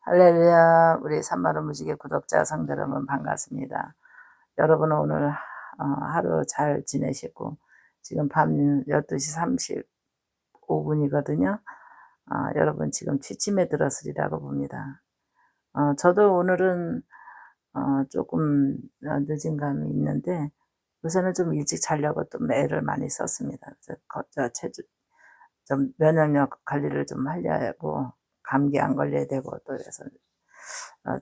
할렐루야. 우리 산마루 무지개 구독자 성도 여러분 반갑습니다. 여러분 오늘 하루 잘 지내시고 지금 밤 12시 35분이거든요. 여러분 지금 취침에 들었으리라고 봅니다. 저도 오늘은 조금 늦은 감이 있는데 요새는 좀 일찍 자려고 또 애를 많이 썼습니다. 그래서 좀 면역력 관리를 좀 하려고 감기 안 걸려야 되고 또 그래서 어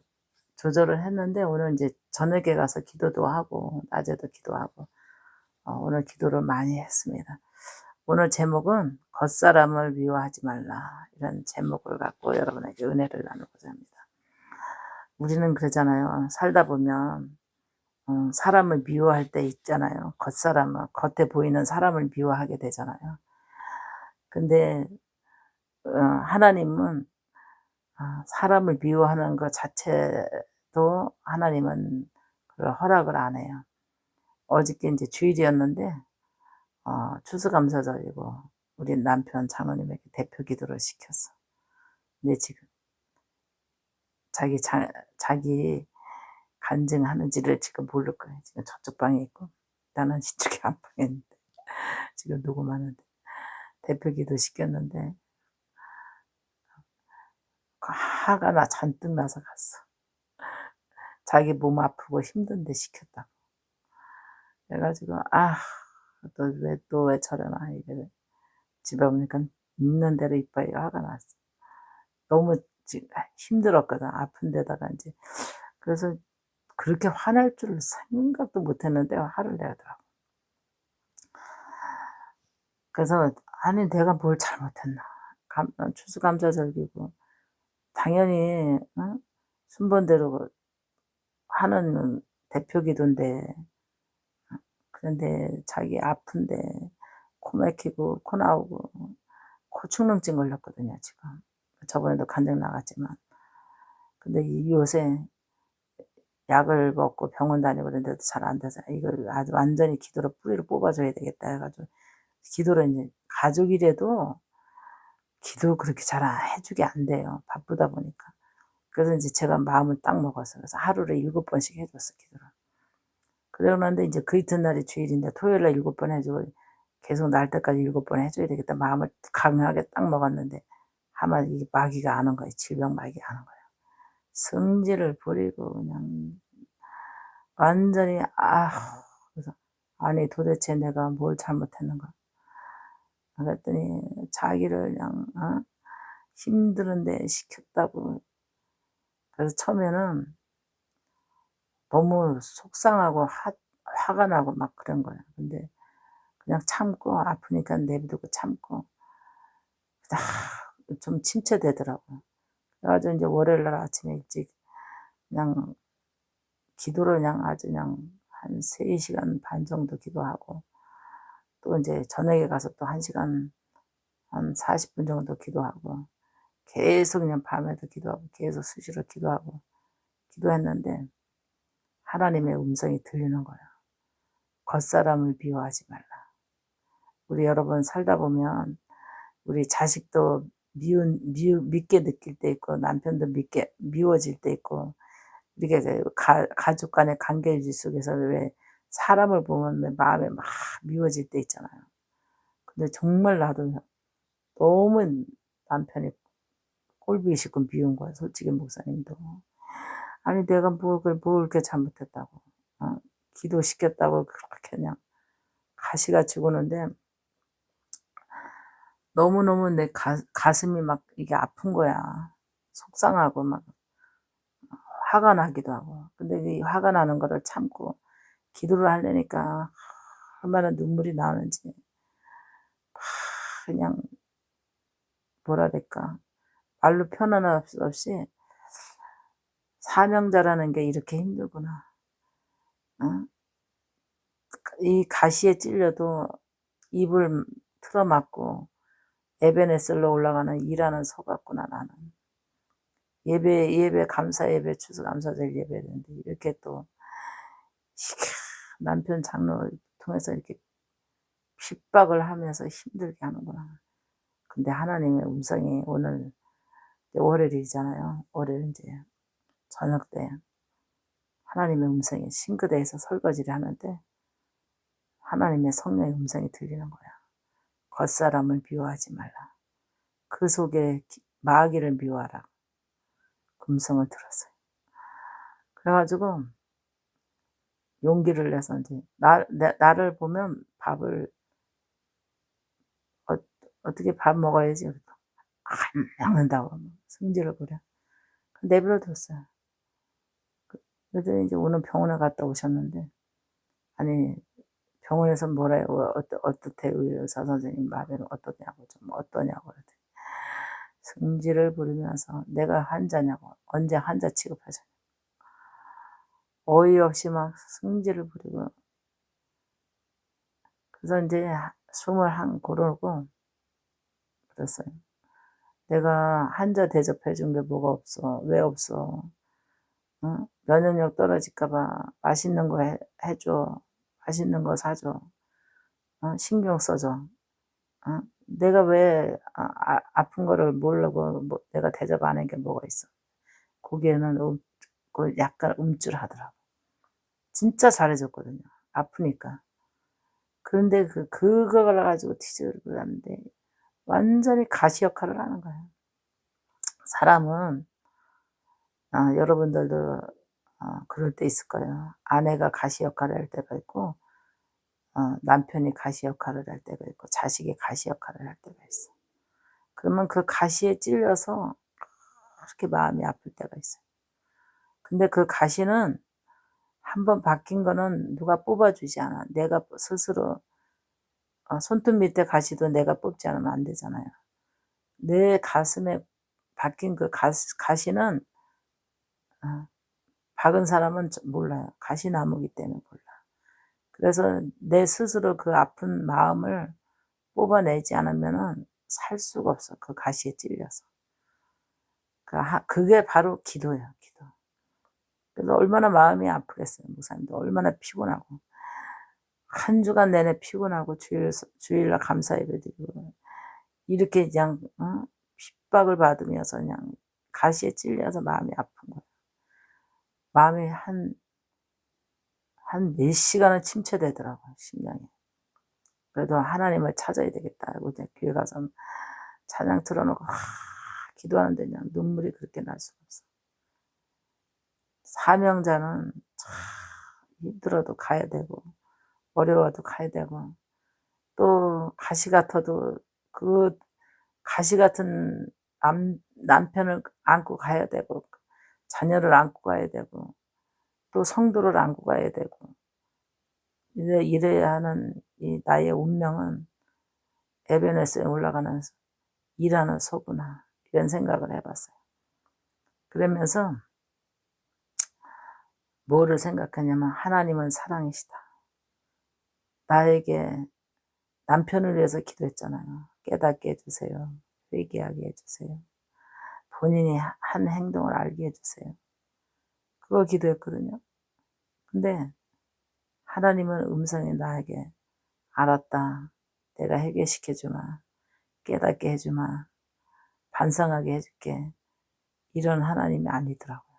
조절을 했는데 오늘 이제 저녁에 가서 기도도 하고 낮에도 기도하고 오늘 기도를 많이 했습니다. 오늘 제목은 "겉사람을 미워하지 말라." 이런 제목을 갖고 여러분에게 은혜를 나누고자 합니다. 우리는 그러잖아요. 살다 보면 사람을 미워할 때 있잖아요. 겉사람을 겉에 보이는 사람을 미워하게 되잖아요. 근데 하나님은 사람을 미워하는 것 자체도 하나님은 그걸 허락을 안 해요. 어저께 인제 주일이었는데 추수감사절이고 우리 남편 장로님에게 대표 기도를 시켰어. 근데 지금 자기 간증하는지를 지금 모를 거예요. 지금 저쪽 방에 있고 나는 이쪽에 안방에 있는데 지금 녹음하는데 대표 기도 시켰는데 화가 잔뜩 나서 갔어. 자기 몸 아프고 힘든데 시켰다고. 그래 가지고 또 왜 저러나 이래 집에 오니까 있는 대로 이빠이 화가 났어. 너무 힘들었거든. 아픈 데다가 인제 그래서 그렇게 화날 줄 생각도 못 했는데 화를 내더라고. 그래서 '아니 내가 뭘 잘못했나.' 추수감사절기고 당연히 순번대로 하는 대표 기도인데 그런데 자기 아픈데 코 막히고 코 나오고 고축농증 걸렸거든요 지금. 저번에도 간증 나갔지만. 근데 이 요새 약을 먹고 병원 다니고 그랬는데도 잘 안 돼서 '이걸 아주 완전히 기도로 뿌리를 뽑아 줘야 되겠다.' 해 가지고 기도를 인제 가족이라도 기도 그렇게 잘 해 주게 안 돼요, 바쁘다 보니까. 그래서 인제 제가 마음을 딱 먹었어요. 그래서 하루에 7번씩 해 줬어, 기도를. 그러고 났는데 인제 그 이튿날이 주일인데 토요일 날 7번 해 주고 계속 날 때까지 7번 해 줘야 되겠다 마음을 강하게 딱 먹었는데 하마 이게 마귀가 아는 거예요. 질병 마귀가 아는 거예요. 성질을 부리고 그냥 완전히 그래서 '아니 도대체 내가 뭘 잘못했는가.' 그랬더니 자기를 그냥 힘드는데 시켰다고. 그래서 처음에는 너무 속상하고 화가 나고 막 그런 거예요. 근데 그냥 참고 아프니까 내버리고 참고 좀 침체되더라고요. 그래 가지고 인제 월요일 날 아침에 일찍 그냥 기도를 그냥 아주 그냥 한 3 시간 반 정도 기도하고 또 인제 저녁에 가서 또 1 시간 한 40분 정도 기도하고 계속 그냥 밤에도 기도하고 계속 수시로 기도하고 기도했는데 하나님의 음성이 들리는 거예요. "겉사람을 미워하지 말라." 우리 여러분 살다 보면 우리 자식도 밉게 느낄 때 있고 남편도 밉게 미워질 때 있고 이렇게 가족 간의 관계 유지 속에서 왜 사람을 보면 왜 마음에 막 미워질 때 있잖아요. 근데 정말 나도 너무 남편이 꼴보기 싫고 미운 거야 솔직히 목사님도. 아니 내가 뭘 그렇게 잘못했다고. 어 기도시켰다고 그렇게 그냥 가시같이 구는데 너무너무 내 가슴이 막 이게 아픈 거야. 속상하고 막 화가 나기도 하고. 근데 이 화가 나는 거를 참고 기도를 하려니까 얼마나 눈물이 나오는지 그냥 뭐라 그럴까. 말로 표현할 수 없이 '사명자라는 게 이렇게 힘들구나.' 어? 이 가시에 찔려도 입을 틀어 막고 에베네셀로 올라가는 일하는 소 같구나 나는. 예배 감사 예배 추수감사절 예배드리는데 이렇게 또 이게 남편 장로를 통해서 이렇게 핍박을 하면서 힘들게 하는구나. 근데 하나님의 음성이 오늘 월요일이잖아요. 월요일 이제 저녁 때 하나님의 음성이 싱크대에서 설거지를 하는데 하나님의 성령의 음성이 들리는 거야. 겉사람을 미워하지 말라. 그 속에 마귀를 미워하라. 그 음성을 들었어요. 그래가지고 용기를 내서 이제 나를 보면 밥을 어떻게 밥 먹어야지. 안 먹는다고 승질을 부려. 내버려 뒀어요. 그랬더니 이제 오늘 병원에 갔다 오셨는데, 아니 병원에서 뭐래요? 어떻대 의사 선생님 말은 어떠냐고, 좀 어떠냐고 그랬더니 승질을 부리면서 내가 환자냐고, 언제 환자 취급하자, 어이없이 막 승질을 부리고. 그래서 이제 숨을 한 고르고 그랬어요. 내가 환자 대접해 준 게 뭐가 없어? 왜 없어? 응? 면역력 떨어질까 봐 맛있는 거 해줘. 맛있는 거 사줘. 신경 써줘. 내가 왜 아픈 거를 모르고 내가 대접 안 한 게 뭐가 있어? 거기에는 약간 움찔하더라고. 진짜 잘해줬거든요. 아프니까. 그런데 그걸 가지고 티저를 하는데 완전히 가시 역할을 하는 거예요. 사람은 여러분들도 그럴 때 있을 거예요. 아내가 가시 역할을 할 때가 있고, 남편이 가시 역할을 할 때가 있고, 자식이 가시 역할을 할 때가 있어. 그러면 그 가시에 찔려서 그렇게 마음이 아플 때가 있어요. 근데 그 가시는 한번 박힌 거는 누가 뽑아주지 않아. 내가 스스로, 손톱 밑에 가시도 내가 뽑지 않으면 안 되잖아요. 내 가슴에 박힌 그 가시는, 박은 사람은 몰라요. 가시나무기 때문에 몰라. 그래서 내 스스로 그 아픈 마음을 뽑아내지 않으면은 살 수가 없어. 그 가시에 찔려서. 그게 바로 기도예요, 기도. 그래서 얼마나 마음이 아프겠어요. 목사님도 얼마나 피곤하고. 한 주간 내내 피곤하고 주일날 감사 예배드리고 이렇게 그냥 핍박을 받으면서 그냥 가시에 찔려서 마음이 아픈 거예요. 마음이 한 몇 시간은 침체되더라고요, 심장이. 그래도 하나님을 찾아야 되겠다 하고 이제 교회 가서 찬양 틀어놓고 기도하는데 그냥 눈물이 그렇게 날 수가 없어. 사명자는 참 힘들어도 가야 되고 어려워도 가야 되고, 또 가시 같아도 그 가시 같은 남편을 안고 가야 되고, 자녀를 안고 가야 되고, 또 성도를 안고 가야 되고, 이래야 하는 이 나의 운명은 에베네스에 올라가는 일하는 소구나, 이런 생각을 해봤어요. 그러면서 뭐를 생각하냐면 하나님은 사랑이시다. 나에게 남편을 위해서 기도했잖아요. 깨닫게 해주세요. 회개하게 해주세요. 본인이 한 행동을 알게 해주세요. 그거 기도했거든요. 근데 하나님은 음성이 나에게 알았다. 내가 해결시켜주마. 깨닫게 해주마. 반성하게 해줄게. 이런 하나님이 아니더라고요.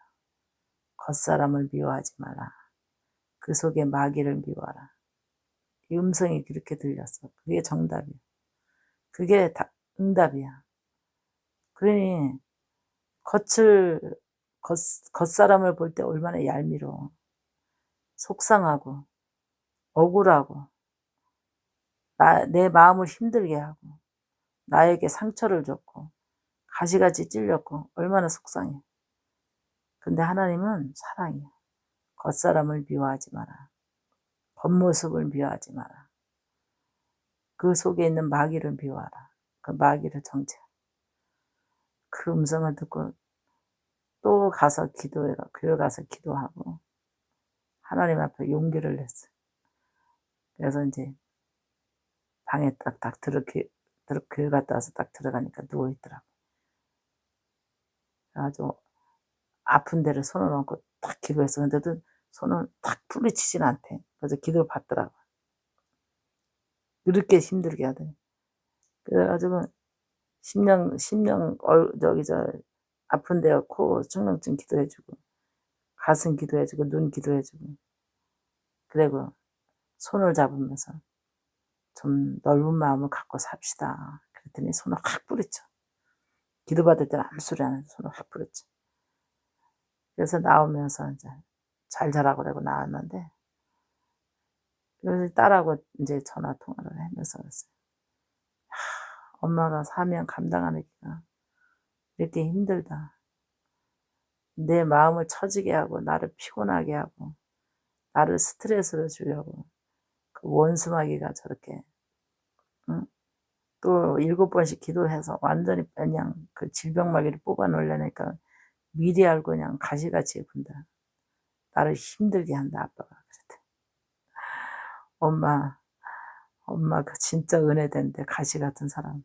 겉사람을 미워하지 마라. 그 속에 마귀를 미워하라. 이 음성이 그렇게 들렸어. 그게 정답이야. 그게 응답이야. 그러니 겉사람을 볼 때 얼마나 얄미워. 속상하고 억울하고 내 마음을 힘들게 하고 나에게 상처를 줬고 가시같이 찔렸고 얼마나 속상해. 근데 하나님은 사랑이야. 겉사람을 미워하지 마라. 겉모습을 미워하지 마라. 그 속에 있는 마귀를 미워하라. 그 마귀를 정죄하라. 그 음성을 듣고 또 가서 교회 가서 기도하고 하나님 앞에 용기를 냈어요. 그래서 이제 방에 교회 갔다 와서 딱 들어가니까 누워있더라고. 아주 아픈 데를 손을 얹고 딱 기도했어. 근데도 손은 딱 풀리치진 않대. 그래서 기도를 받더라고. 그렇게 힘들게 하더니. 그래가지고 심령, 아픈데 코 충농증 기도해 주고, 가슴 기도해 주고, 눈 기도해 주고, 그리고 손을 잡으면서 좀 넓은 마음을 갖고 삽시다. 그랬더니 손을 확 부르쳐. 기도받을 때는 아무 소리 안 해도 손을 확 부르쳐. 그래서 나오면서 이제 잘 자라고 그러고 나왔는데, 그래서 딸하고 이제 전화 통화를 하면서 그랬어요. 엄마가 사명 감당하기가 이렇게 힘들다. 내 마음을 처지게 하고 나를 피곤하게 하고 나를 스트레스를 주려고 그 원수마귀가 저렇게, 응? 또 7번씩 기도해서 완전히 그냥 그 질병마귀를 뽑아 놓으려니까 미리 알고 그냥 가시같이 군다. 나를 힘들게 한다 아빠가. 그랬대. 엄마, 엄마 그 진짜 은혜된대 가시 같은 사람.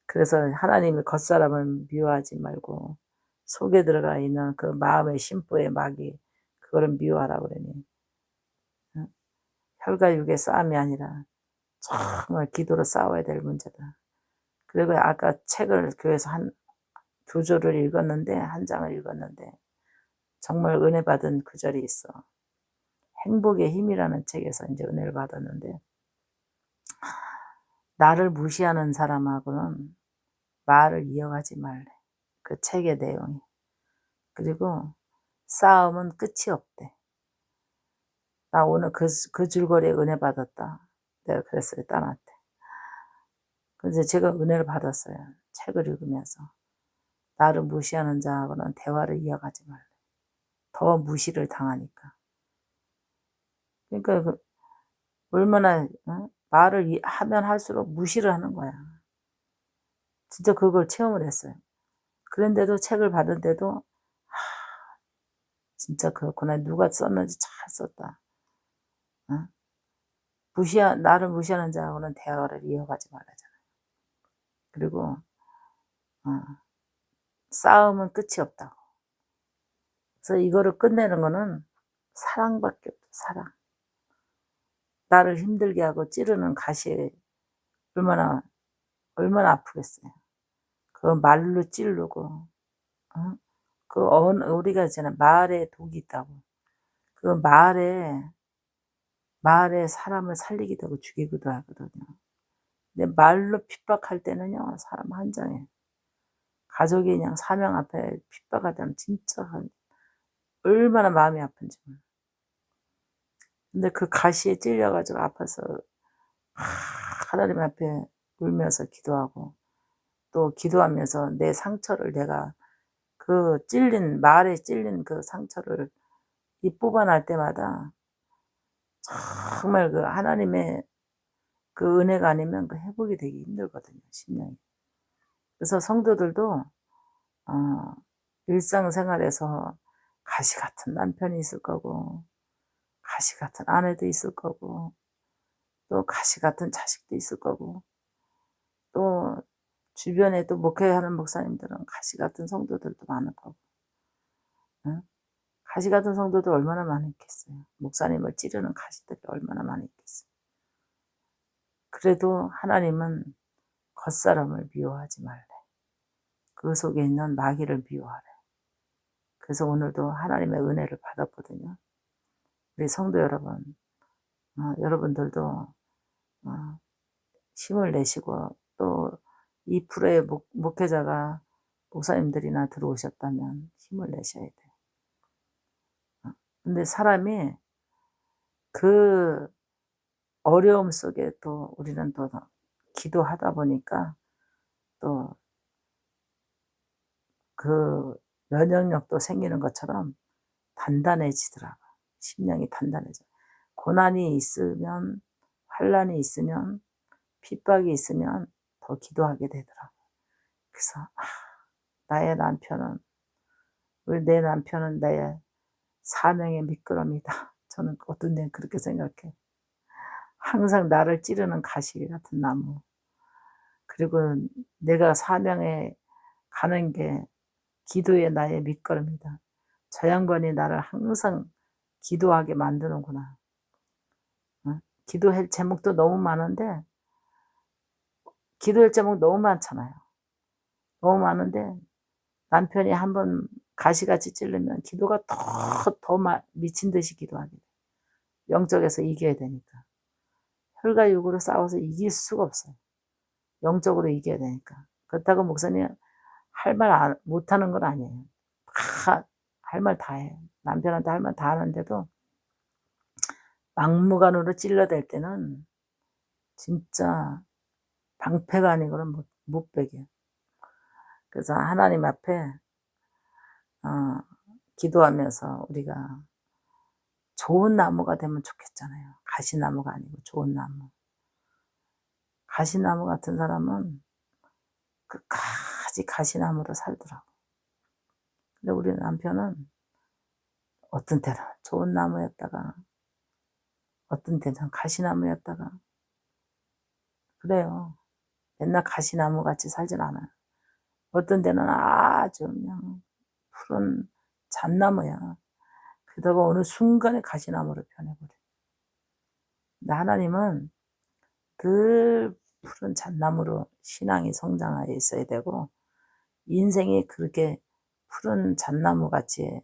그래서 하나님이 겉사람을 미워하지 말고 속에 들어가 있는 그 마음의 심보의 마귀, 그거를 미워하라 그러니, 응? 혈과 육의 싸움이 아니라 정말 기도로 싸워야 될 문제다. 그리고 아까 책을 교회에서 한 2조를 읽었는데, 한 장을 읽었는데 정말 은혜 받은 구절이 있어. 행복의 힘이라는 책에서 이제 은혜를 받았는데, 나를 무시하는 사람하고는 말을 이어가지 말래. 그 책의 내용이. 그리고 싸움은 끝이 없대. 나 오늘 그 줄거리에 은혜 받았다. 내가 그랬어요, 딸한테. 그래서 제가 은혜를 받았어요. 책을 읽으면서. 나를 무시하는 자하고는 대화를 이어가지 말래. 더 무시를 당하니까. 그러니까 얼마나, 말을 하면 할수록 무시를 하는 거야. 진짜 그걸 체험을 했어요. 그런데도 책을 받은데도 진짜 그렇구나. 누가 썼는지 잘 썼다. 어? 나를 무시하는 자하고는 대화를 이어가지 말라잖아요. 그리고 어, 싸움은 끝이 없다고. 그래서 이거를 끝내는 거는 사랑밖에 없어. 사랑. 나를 힘들게 하고 찌르는 가시에 얼마나 얼마나 아프겠어요. 그 말로 찌르고, 어? 우리가 있잖아, 말에 독이 있다고. 그 말에 사람을 살리기도 하고 죽이기도 하거든요. 근데 말로 핍박할 때는요, 사람 한장해. 가족이 그냥 사명 앞에 핍박하다면 진짜 얼마나 마음이 아픈지 몰라. 근데 그 가시에 찔려 가지고 아파서 하나님 앞에 울면서 기도하고, 또 기도하면서 내 상처를 내가 그 말에 찔린 그 상처를 뽑아낼 때마다 정말 그 하나님의 그 은혜가 아니면 그 회복이 되기 힘들거든요, 심령이. 그래서 성도들도 일상생활에서 가시 같은 남편이 있을 거고, 가시 같은 아내도 있을 거고, 또 가시 같은 자식도 있을 거고, 또 주변에 또 목회하는 목사님들은 가시 같은 성도들도 많을 거고, 응? 가시 같은 성도들 얼마나 많이 있겠어요. 목사님을 찌르는 가시들이 얼마나 많이 있겠어요. 그래도 하나님은 겉사람을 미워하지 말래. 그 속에 있는 마귀를 미워하래. 그래서 오늘도 하나님의 은혜를 받았거든요. 우리 성도 여러분, 여러분들도 힘을 내시고, 또 이 프로의 목회자가 목사님들이나 들어오셨다면 힘을 내셔야 돼요. 근데 사람이 그 어려움 속에 또 우리는 또 기도하다 보니까 또 그 면역력도 생기는 것처럼 단단해지더라고요. 심령이 단단해져. 고난이 있으면, 환난이 있으면, 핍박이 있으면 더 기도하게 되더라고요. 그래서 나의 남편은, 내 남편은 내 사명의 미끄럼이다. 저는 어떤 데는 그렇게 생각해요. 항상 나를 찌르는 가시 같은 나무. 그리고 내가 사명에 가는 게 기도의 나의 밑거름이다. 저 양반이 나를 항상 기도하게 만드는구나. 기도할 제목도 너무 많은데, 기도할 제목 너무 많잖아요. 너무 많은데 남편이 한번 가시같이 찔르면 기도가 더 미친 듯이 기도하게 돼. 영적에서 이겨야 되니까. 혈과 육으로 싸워서 이길 수가 없어요. 영적으로 이겨야 되니까. 그렇다고 목사님 할 말 못하는 건 아니에요. 다 할 말 다 해요. 남편한테 할 말 다 하는데도 막무가내로 찔러댈 때는 진짜 방패가 아니고는 못 베겨요. 그래서 하나님 앞에 어 기도하면서 우리가 좋은 나무가 되면 좋겠잖아요. 가시나무가 아니고 좋은 나무. 가시나무 같은 사람은 끝까지 가시나무로 살더라고. 근데 우리 남편은 어떤 때는 좋은 나무였다가 어떤 때는 가시나무였다가 그래요. 맨날 가시나무같이 살진 않아요. 어떤 데는 아주 그냥 푸른 잣나무야. 그러다가 어느 순간에 가시나무로 변해버려. 근데 하나님은 늘 푸른 잣나무로 신앙이 성장하여 있어야 되고 인생이 그렇게 푸른 잣나무같이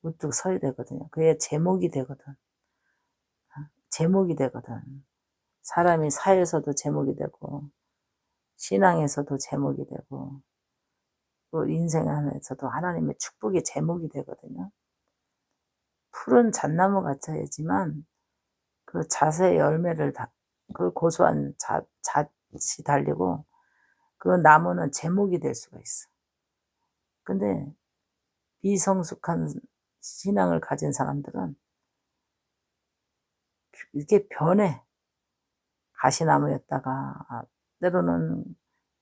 우뚝 서야 되거든요. 그게 제목이 되거든. 제목이 되거든. 사람이 사회에서도 제목이 되고 신앙에서도 제목이 되고 또 인생 안에서도 하나님의 축복의 제목이 되거든요. 푸른 잣나무 같아야지만 그 잣의 열매를 그 고소한 잣이 달리고 그 나무는 제목이 될 수가 있어. 근데 미성숙한 신앙을 가진 사람들은 이게 변해. 가시나무였다가 때로는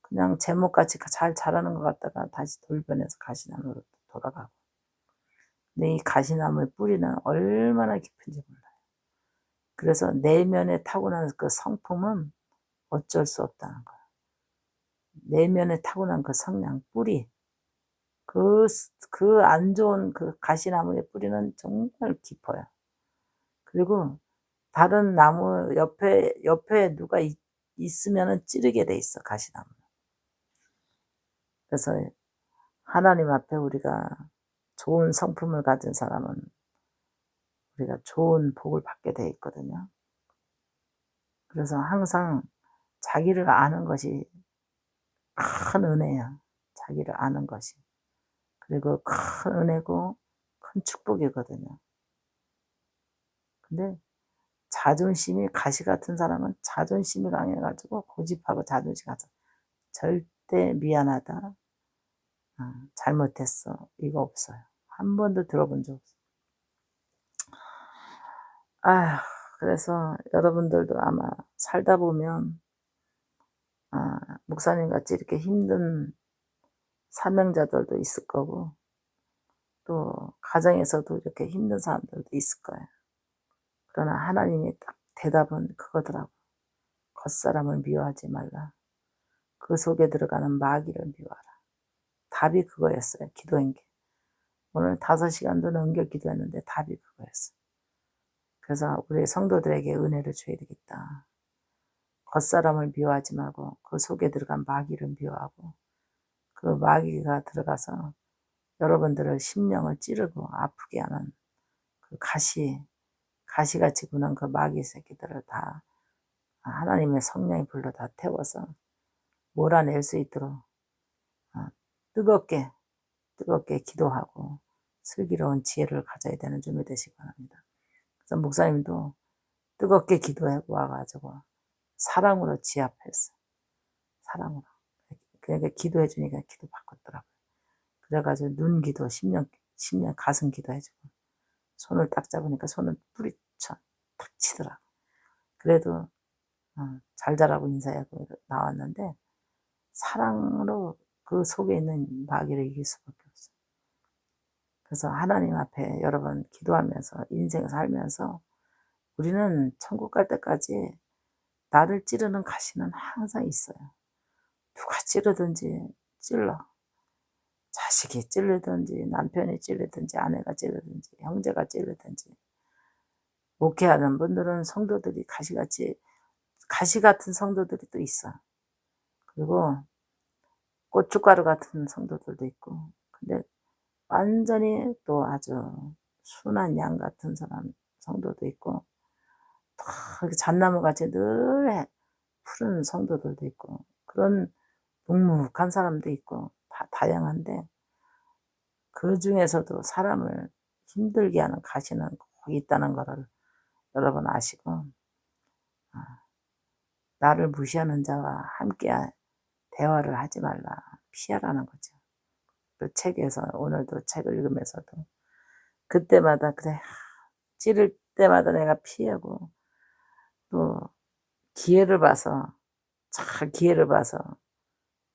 그냥 제목같이 잘 자라는 것 같다가 다시 돌변해서 가시나무로 돌아가고. 근데 이 가시나무의 뿌리는 얼마나 깊은지 몰라요. 그래서 내면에 타고난 그 성품은 어쩔 수 없다는 거예요. 내면에 타고난 그 성량, 뿌리. 그 안 좋은 그 가시나무의 뿌리는 정말 깊어요. 그리고 다른 나무 옆에 누가 있으면은 찌르게 돼 있어, 가시나무. 그래서 하나님 앞에 우리가 좋은 성품을 가진 사람은 우리가 좋은 복을 받게 돼 있거든요. 그래서 항상 자기를 아는 것이 큰 은혜야. 자기를 아는 것이. 그리고 큰 은혜고 큰 축복이거든요. 근데 자존심이 가시 같은 사람은 자존심이 강해가지고 고집하고 자존심 가서 절대 미안하다. 잘못했어. 이거 없어요. 한 번도 들어본 적 없어요. 아휴, 그래서 여러분들도 아마 살다 보면 목사님 같이 이렇게 힘든 사명자들도 있을 거고 또 가정에서도 이렇게 힘든 사람들도 있을 거예요. 그러나 하나님의 딱 대답은 그거더라고. 겉사람을 미워하지 말라. 그 속에 들어가는 마귀를 미워하라. 답이 그거였어요. 기도한 게. 오늘 5시간도 넘겨 기도했는데 답이 그거였어요. 그래서 우리 성도들에게 은혜를 줘야 되겠다. 겉사람을 미워하지 말고 그 속에 들어간 마귀를 미워하고 그 마귀가 들어가서 여러분들을 심령을 찌르고 아프게 하는 그 가시같이 구는 그 마귀 새끼들을 다 하나님의 성령이 불러 다 태워서 몰아낼 수 있도록 뜨겁게 기도하고 슬기로운 지혜를 가져야 되는 준비 되시기 바랍니다. 그래서 목사님도 뜨겁게 기도하고 와가지고 사랑으로 지압했어. 사랑으로. 그러니까 기도해 주니까 기도 바꿨더라고요. 그래가지고 눈 기도 10년 가슴 기도해주고 손을 딱 잡으니까 손은 뿌리쳐 탁 치더라고. 그래도 잘 자라고 인사하고 나왔는데 사랑으로 그 속에 있는 마귀를 이길 수밖에 없어요. 그래서 하나님 앞에 여러분 기도하면서 인생 살면서 우리는 천국 갈 때까지 나를 찌르는 가시는 항상 있어요. 누가 찌르든지 찔러. 자식이 찔르든지 남편이 찔르든지 아내가 찔르든지 형제가 찔르든지 목회하는 분들은 성도들이 가시 같은 성도들이 또 있어. 그리고 고춧가루 같은 성도들도 있고, 근데 완전히 또 아주 순한 양 같은 성도도 있고, 이렇게 잣나무같이 늘 푸른 성도들도 있고, 그런 묵묵한 사람도 있고, 다 다양한데 그중에서도 사람을 힘들게 하는 가시는 꼭 있다는 거를 여러분 아시고, 나를 무시하는 자와 함께 대화를 하지 말라, 피하라는 거죠. 그 책에서, 오늘도 책을 읽으면서도 그때마다 그래, 찌를 때마다 내가 피하고, 또 기회를 봐서, 잘 기회를 봐서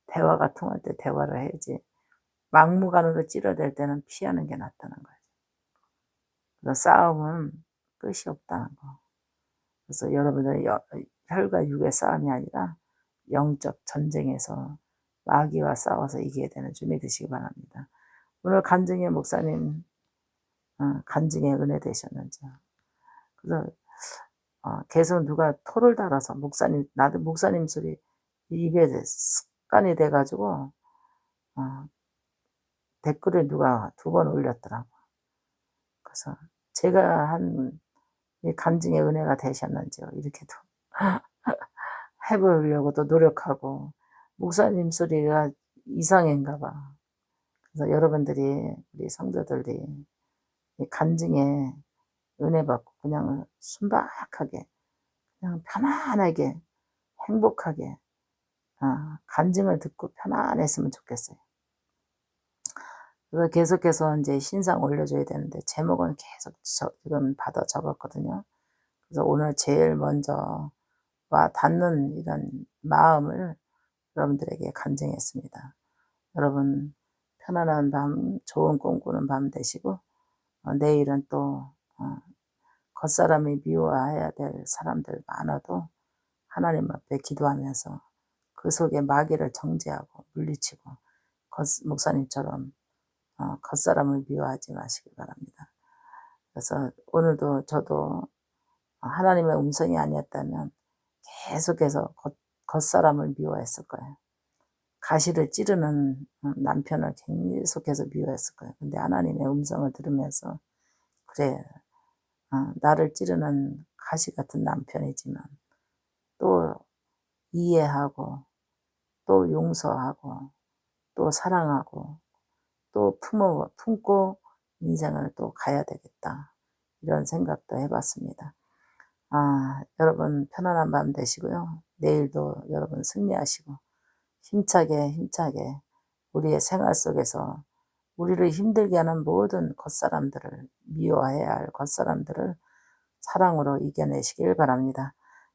대화가 통할 때 대화를 해야지, 막무가내로 찌러댈 때는 피하는 게 낫다는 거예요. 그래서 싸움은 끝이 없다는 거. 그래서 여러분들 혈과 육의 싸움이 아니라 영적 전쟁에서 마귀와 싸워서 이겨야 되는 준비 되시기 바랍니다. 오늘 간증의 목사님, 간증의 은혜 되셨는지요. 그래서 계속 누가 토를 달아서, 목사님, 나도 목사님 소리 입에 습관이 돼가지고 댓글에 누가 2번 올렸더라고. 그래서 제가 한 이 간증의 은혜가 되셨는지요. 이렇게 또 해보려고 또 노력하고, 목사님 소리가 이상인가 봐. 그래서 여러분들이, 우리 성도들이 이 간증에 은혜 받고 그냥 순박하게, 그냥 편안하게, 행복하게 간증을 듣고 편안했으면 좋겠어요. 그래서 계속해서 이제 신상 올려줘야 되는데, 제목은 계속 지금 받아 적었거든요. 그래서 오늘 제일 먼저 와 닿는 이런 마음을 여러분들에게 간증했습니다. 여러분 편안한 밤, 좋은 꿈 꾸는 밤 되시고, 내일은 또 겉사람이 미워해야 될 사람들 많아도 하나님 앞에 기도하면서 그 속에 마귀를 정죄하고 물리치고, 목사님처럼 겉사람을 미워하지 마시기 바랍니다. 그래서 오늘도 저도 하나님의 음성이 아니었다면 계속해서 겉사람을 미워했을 거예요. 가시를 찌르는 남편을 계속해서 미워했을 거예요. 근데 하나님의 음성을 들으면서, 그래, 나를 찌르는 가시 같은 남편이지만 또 이해하고, 또 용서하고, 또 사랑하고, 또 품고 인생을 또 가야 되겠다, 이런 생각도 해봤습니다. 여러분 편안한 밤 되시고요. 내일도 여러분 승리하시고 힘차게 우리의 생활 속에서 우리를 힘들게 하는 모든 겉사람들을, 미워해야 할 겉사람들을 사랑으로 이겨내시길 바랍니다.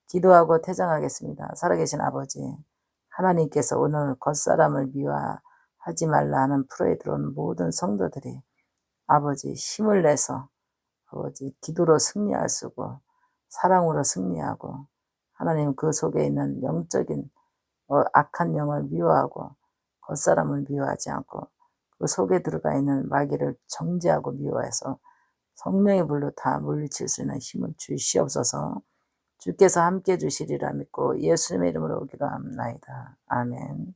기도하고 퇴장하겠습니다. 살아계신 아버지, 하나님께서 오늘 겉사람을 미워하지 말라 하는 프로에 들어오는 모든 성도들이 아버지 힘을 내서 아버지 기도로 승리할 수 있고, 사랑으로 승리하고, 하나님 그 속에 있는 영적인 악한 영을 미워하고 겉사람을 미워하지 않고, 그 속에 들어가 있는 마귀를 정죄하고 미워해서 성령의 불로 다 물리칠 수 있는 힘을 주시옵소서. 주께서 함께 주시리라 믿고 예수님의 이름으로 기도합나이다. 아멘.